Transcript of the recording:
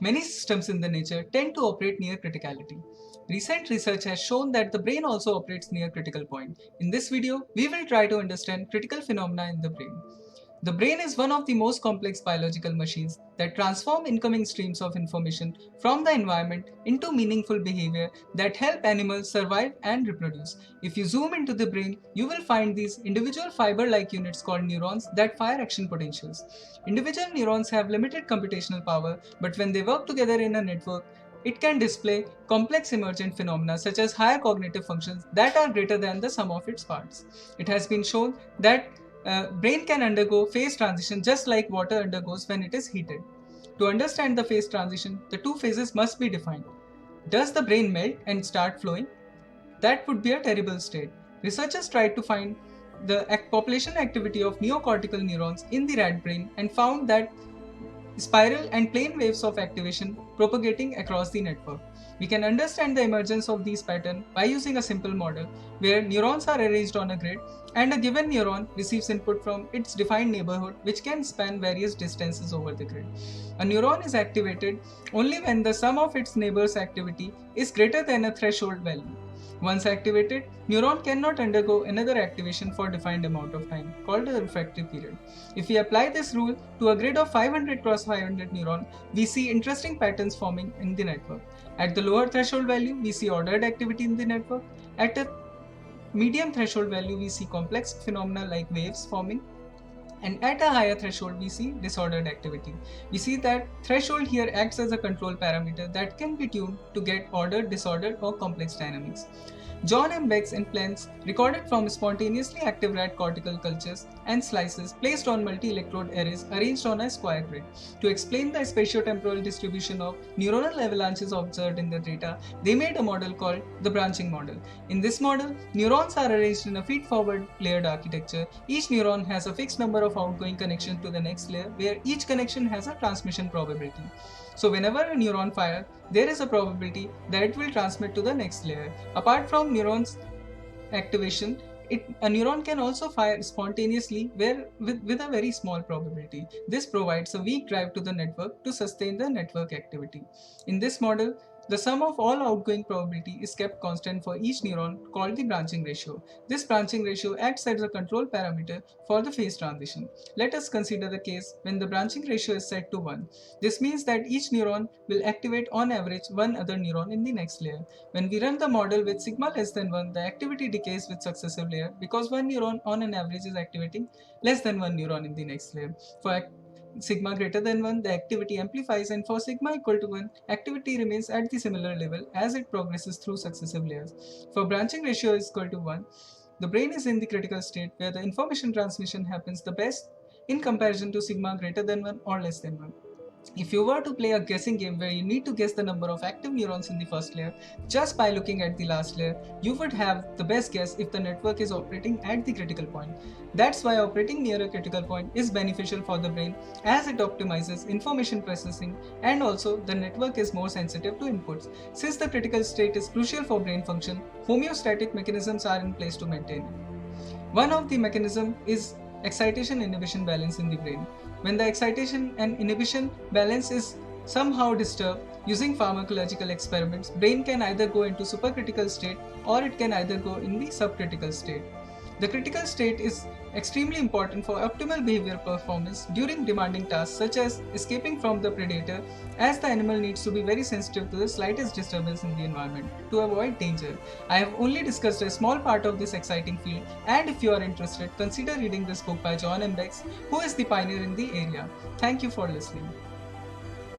Many systems in the nature tend to operate near criticality. Recent research has shown that the brain also operates near critical point. In this video, we will try to understand critical phenomena in the brain. The brain is one of the most complex biological machines that transform incoming streams of information from the environment into meaningful behavior that help animals survive and reproduce. If you zoom into the brain, you will find these individual fiber-like units called neurons that fire action potentials. Individual neurons have limited computational power, but when they work together in a network, it can display complex emergent phenomena such as higher cognitive functions that are greater than the sum of its parts. It has been shown that brain can undergo phase transition just like water undergoes when it is heated. To understand the phase transition, the two phases must be defined. Does the brain melt and start flowing? That would be a terrible state. Researchers tried to find the population activity of neocortical neurons in the rat brain and found that spiral and plane waves of activation propagating across the network. We can understand the emergence of these patterns by using a simple model where neurons are arranged on a grid and a given neuron receives input from its defined neighborhood which can span various distances over the grid. A neuron is activated only when the sum of its neighbors' activity is greater than a threshold value. Once activated, neuron cannot undergo another activation for a defined amount of time, called a refractory period. If we apply this rule to a grid of 500 cross 500 neurons, we see interesting patterns forming in the network. At the lower threshold value, we see ordered activity in the network. At a medium threshold value, we see complex phenomena like waves forming. And at a higher threshold, we see disordered activity. We see that threshold here acts as a control parameter that can be tuned to get ordered, disordered, or complex dynamics. John M. Beck's implants, recorded from spontaneously active rat cortical cultures and slices placed on multi-electrode arrays arranged on a square grid. To explain the spatiotemporal distribution of neuronal avalanches observed in the data, they made a model called the branching model. In this model, neurons are arranged in a feed-forward layered architecture. Each neuron has a fixed number of outgoing connections to the next layer, where each connection has a transmission probability. So whenever a neuron fires, there is a probability that it will transmit to the next layer. Apart from neurons activation, a neuron can also fire spontaneously with a very small probability. This provides a weak drive to the network to sustain the network activity. In this model, the sum of all outgoing probability is kept constant for each neuron, called the branching ratio. This branching ratio acts as a control parameter for the phase transition. Let us consider the case when the branching ratio is set to 1. This means that each neuron will activate on average one other neuron in the next layer. When we run the model with sigma less than 1, the activity decays with successive layer because one neuron on an average is activating less than one neuron in the next layer. For sigma greater than 1, the activity amplifies, and for sigma equal to 1, activity remains at the similar level as it progresses through successive layers. For branching ratio is equal to 1, the brain is in the critical state where the information transmission happens the best in comparison to sigma greater than 1 or less than 1. If you were to play a guessing game where you need to guess the number of active neurons in the first layer just by looking at the last layer, you would have the best guess if the network is operating at the critical point. That's why operating near a critical point is beneficial for the brain as it optimizes information processing, and also the network is more sensitive to inputs. Since the critical state is crucial for brain function, homeostatic mechanisms are in place to maintain it. One of the mechanisms is excitation inhibition balance in the brain. When the excitation and inhibition balance is somehow disturbed, using pharmacological experiments, brain can either go into supercritical state or it can either go in the subcritical state. The critical state is extremely important for optimal behavior performance during demanding tasks such as escaping from the predator, as the animal needs to be very sensitive to the slightest disturbance in the environment to avoid danger. I have only discussed a small part of this exciting field, and if you are interested, consider reading this book by John M. Beck, who is the pioneer in the area. Thank you for listening.